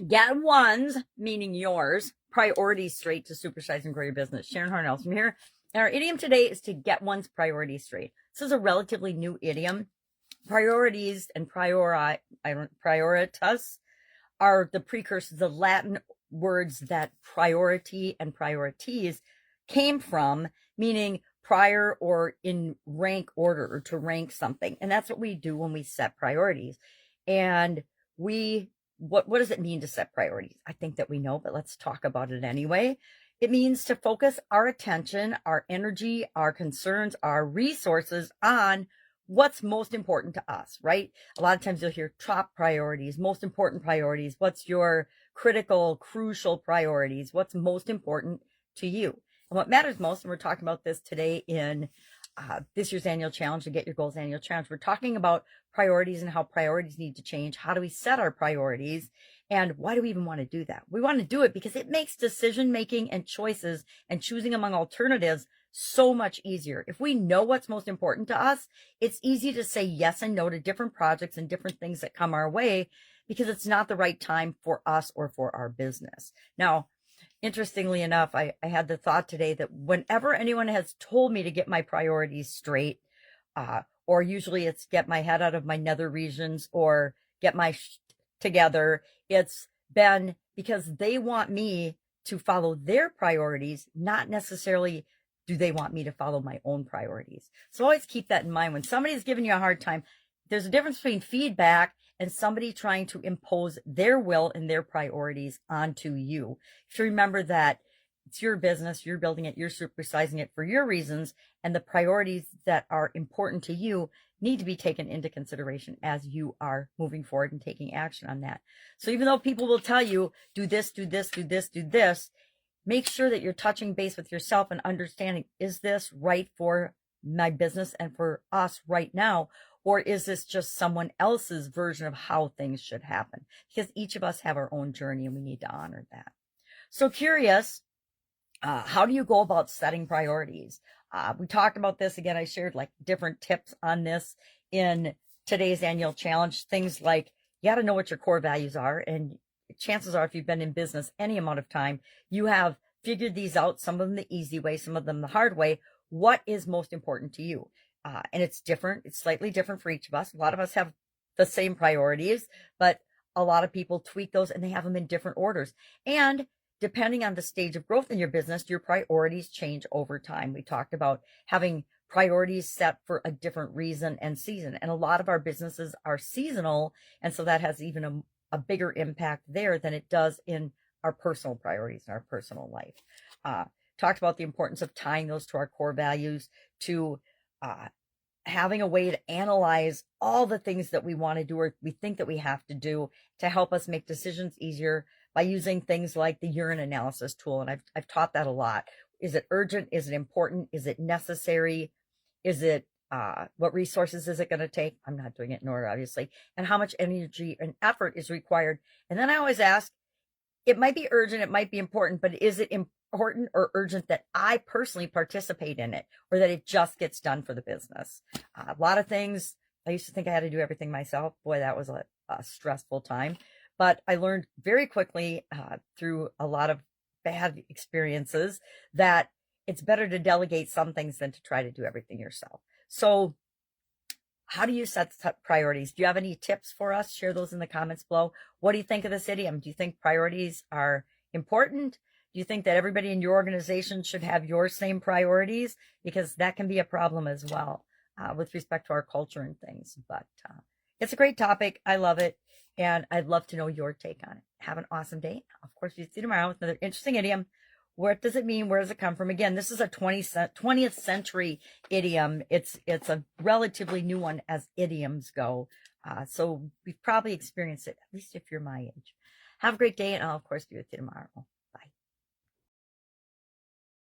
Get ones, meaning yours, priorities straight to supersize and grow your business. Sharon Horne-Ellstrom here. And our idiom today is to get one's priorities straight. This is a relatively new idiom. Priorities and prioritas are the precursors, the Latin words that priority and priorities came from, meaning prior or in rank order, or to rank something. And that's what we do when we set priorities. And what does it mean to set priorities? I think that we know, but let's talk about it anyway. It means to focus our attention, our energy, our concerns, our resources on what's most important to us, right? A lot of times you'll hear top priorities, most important priorities. What's your critical, crucial priorities? What's most important to you? And what matters most, and we're talking about this today in this year's annual challenge, to get your goals annual challenge. We're talking about priorities and how priorities need to change. How do we set our priorities? And why do we even want to do that? We want to do it because it makes decision making and choices and choosing among alternatives so much easier. If we know what's most important to us, it's easy to say yes and no to different projects and different things that come our way because it's not the right time for us or for our business. Now, interestingly enough, I had the thought today that whenever anyone has told me to get my priorities straight, or usually it's get my head out of my nether regions or get my together, it's been because they want me to follow their priorities, not necessarily do they want me to follow my own priorities. So always keep that in mind. When somebody's giving you a hard time, there's a difference between feedback and somebody trying to impose their will and their priorities onto you. If you remember that it's your business, you're building it, you're supersizing it for your reasons, and the priorities that are important to you need to be taken into consideration as you are moving forward and taking action on that. So even though people will tell you, do this, do this, do this, do this, make sure that you're touching base with yourself and understanding, is this right for my business and for us right now? Or is this just someone else's version of how things should happen? Because each of us have our own journey and we need to honor that. So curious, how do you go about setting priorities? We talked about this again. I shared like different tips on this in today's annual challenge. Things like you got to know what your core values are. And chances are, if you've been in business any amount of time, you have figured these out, some of them the easy way, some of them the hard way. What is most important to you? And it's different. It's slightly different for each of us. A lot of us have the same priorities, but a lot of people tweak those and they have them in different orders. And depending on the stage of growth in your business, your priorities change over time. We talked about having priorities set for a different reason and season. And a lot of our businesses are seasonal. And so that has even a bigger impact there than it does in our personal priorities in our personal life. Talked about the importance of tying those to our core values, to having a way to analyze all the things that we want to do or we think that we have to do to help us make decisions easier by using things like the urine analysis tool. And I've taught that a lot. Is it urgent? Is it important? Is it necessary? Is it, what resources is it going to take? I'm not doing it in order, obviously. And how much energy and effort is required? And then I always ask, it might be urgent, it might be important, but is it important or urgent that I personally participate in it, or that it just gets done for the business? A lot of things, I used to think I had to do everything myself. Boy, that was a stressful time. But I learned very quickly through a lot of bad experiences that it's better to delegate some things than to try to do everything yourself. So how do you set priorities? Do you have any tips for us? Share those in the comments below. What do you think of this idiom? Do you think priorities are important? Do you think that everybody in your organization should have your same priorities? Because that can be a problem as well with respect to our culture and things. But it's a great topic. I love it. And I'd love to know your take on it. Have an awesome day. Of course, we'll see you tomorrow with another interesting idiom. What does it mean? Where does it come from? Again, this is a 20th century idiom. It's a relatively new one as idioms go. So we've probably experienced it, at least if you're my age. Have a great day, and I'll, of course, be with you tomorrow.